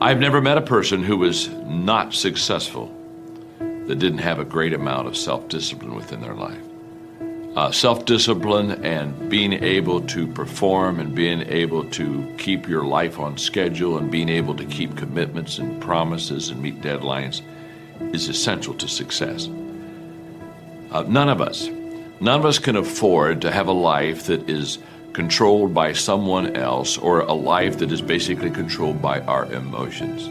I've never met a person who was not successful that didn't have a great amount of self-discipline within their life. Self-discipline and being able to perform and being able to keep your life on schedule and being able to keep commitments and promises and meet deadlines is essential to success. None of us can afford to have a life that is controlled by someone else, or a life that is basically controlled by our emotions.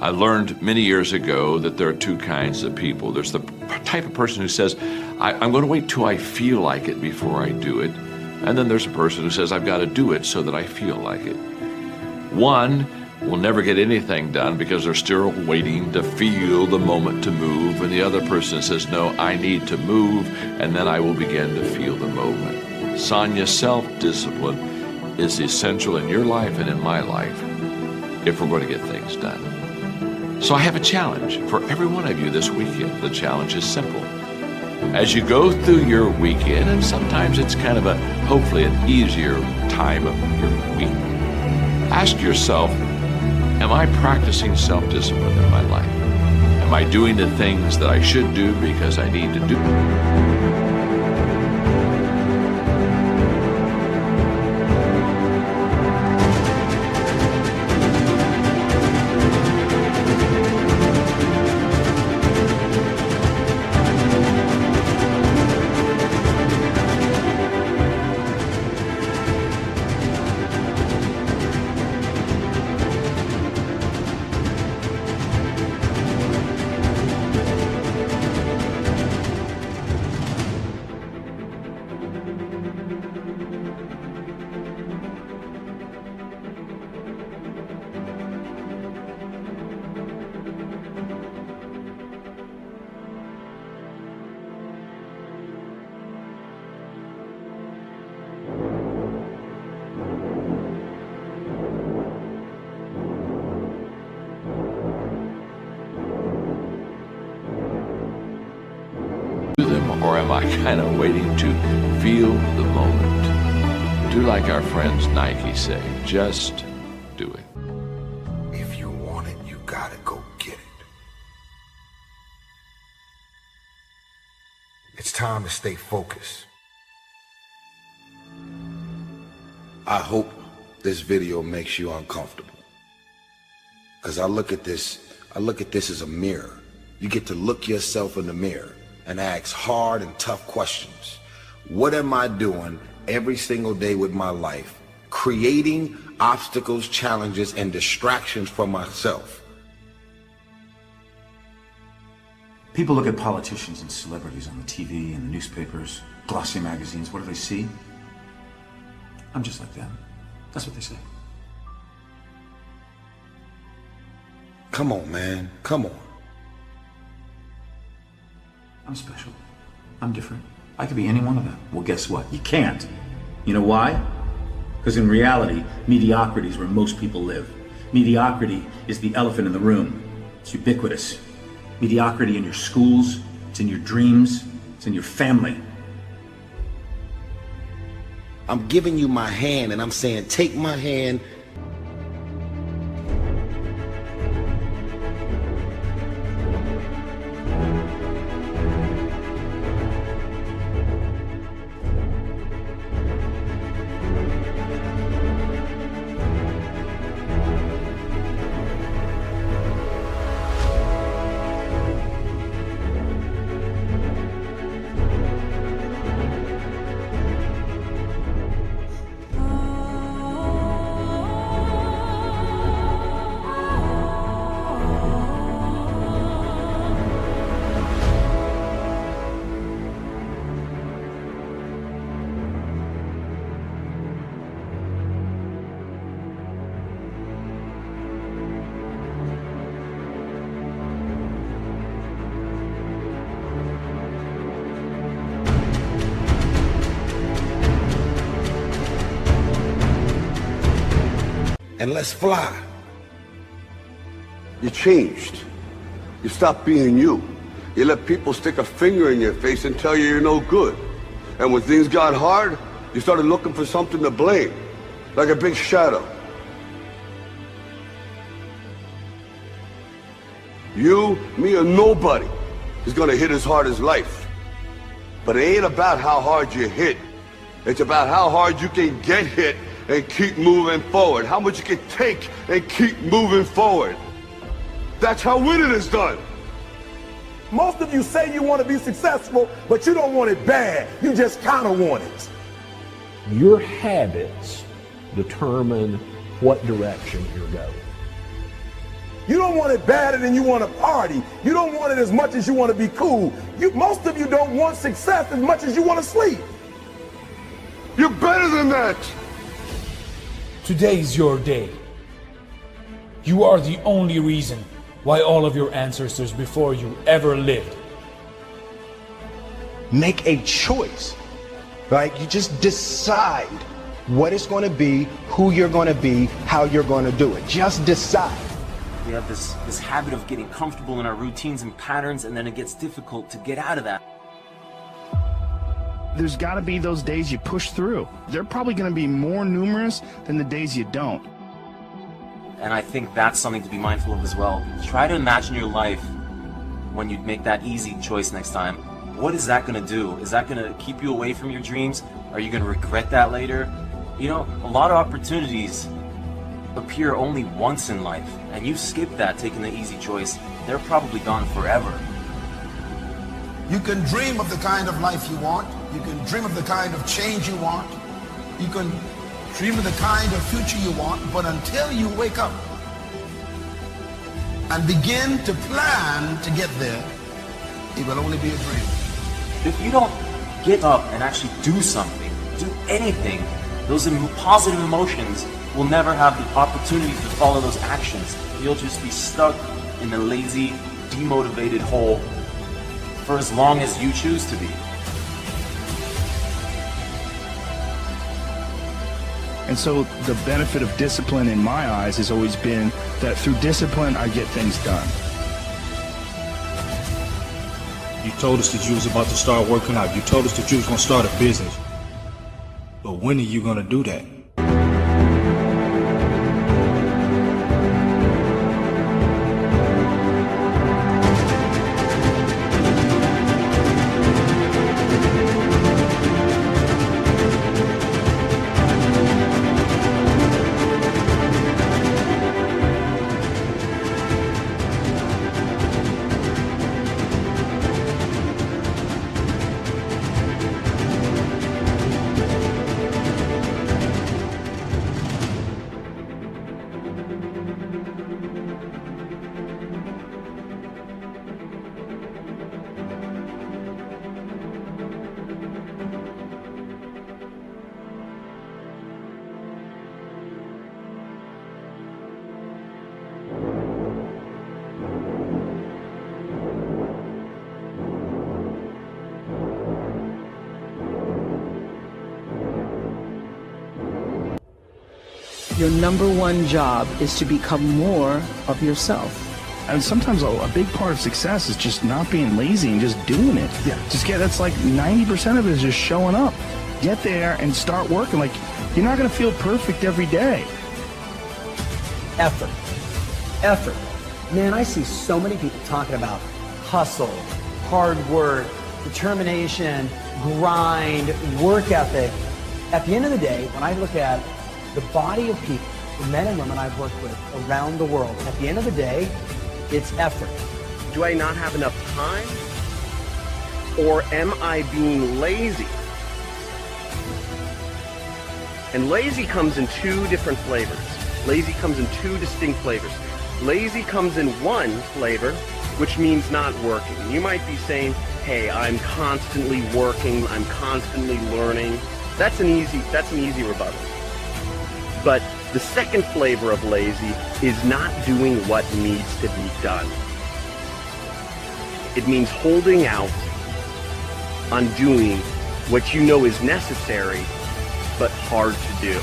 I learned many years ago that there are two kinds of people. There's the type of person who says, I'm going to wait till I feel like it before I do it. And then there's a person who says, I've got to do it so that I feel like it. One will never get anything done because they're still waiting to feel the moment to move. And the other person says, no, I need to move, and then I will begin to feel the moment. Sonia, self-discipline is essential in your life and in my life if we're going to get things done. So I have a challenge for every one of you this weekend. The challenge is simple. As you go through your weekend, and sometimes it's kind of hopefully an easier time of your week, ask yourself, am I practicing self-discipline in my life? Am I doing the things that I should do because I need to do? Or am I kind of waiting to feel the moment? Do like our friends Nike say, just do it. If you want it, you gotta go get it. It's time to stay focused. I hope this video makes you uncomfortable. Because I look at this as a mirror. You get to look yourself in the mirror and ask hard and tough questions. What am I doing every single day with my life, creating obstacles, challenges, and distractions for myself? People look at politicians and celebrities on the TV and the newspapers, glossy magazines. What do they see? I'm just like them. That's what they say. Come on, man. Come on. I'm special. I'm different. I could be any one of them. Well, guess what? You can't. You know why? Because in reality, mediocrity is where most people live. Mediocrity is the elephant in the room. It's ubiquitous. Mediocrity in your schools, it's in your dreams, it's in your family. I'm giving you my hand and I'm saying, take my hand. And let's fly. You changed. You stopped being you. You let people stick a finger in your face and tell you you're no good. And when things got hard, you started looking for something to blame, like a big shadow. You, me, or nobody is gonna hit as hard as life. But it ain't about how hard you hit. It's about how hard you can get hit and keep moving forward. How much you can take and keep moving forward. That's how winning is done. Most of you say you want to be successful, but you don't want it bad. You just kind of want it. Your habits determine what direction you're going. You don't want it badder than you want to party. You don't want it as much as you want to be cool. Most of you don't want success as much as you want to sleep. You're better than that. Today's your day. You are the only reason why all of your ancestors before you ever lived. Make a choice, right? You just decide what it's going to be, who you're going to be, how you're going to do it. Just decide. We have this habit of getting comfortable in our routines and patterns, and then it gets difficult to get out of that. There's got to be those days you push through. They're probably going to be more numerous than the days you don't. And I think that's something to be mindful of as well. Try to imagine your life when you make that easy choice next time. What is that going to do? Is that going to keep you away from your dreams? Are you going to regret that later? You know, a lot of opportunities appear only once in life, and you skip that taking the easy choice. They're probably gone forever. You can dream of the kind of life you want. You can dream of the kind of change you want. You can dream of the kind of future you want, but until you wake up and begin to plan to get there, it will only be a dream. If you don't get up and actually do something, do anything, those positive emotions will never have the opportunity to follow those actions. You'll just be stuck in a lazy, demotivated hole for as long as you choose to be. And so the benefit of discipline in my eyes has always been that through discipline, I get things done. You told us that you was about to start working out. You told us that you was going to start a business. But when are you going to do that? Your number one job is to become more of yourself. And sometimes a big part of success is just not being lazy and just doing it. Yeah. That's like 90% of it is just showing up. Get there and start working. Like, you're not going to feel perfect every day. Effort. Man, I see so many people talking about hustle, hard work, determination, grind, work ethic. At the end of the day, when I look at the body of people, the men and women I've worked with around the world, at the end of the day, it's effort. Do I not have enough time? Or am I being lazy? And lazy comes in two different flavors. Lazy comes in two distinct flavors. Lazy comes in one flavor, which means not working. You might be saying, hey, I'm constantly working, I'm constantly learning. That's an easy rebuttal. But the second flavor of lazy is not doing what needs to be done. It means holding out on doing what you know is necessary, but hard to do.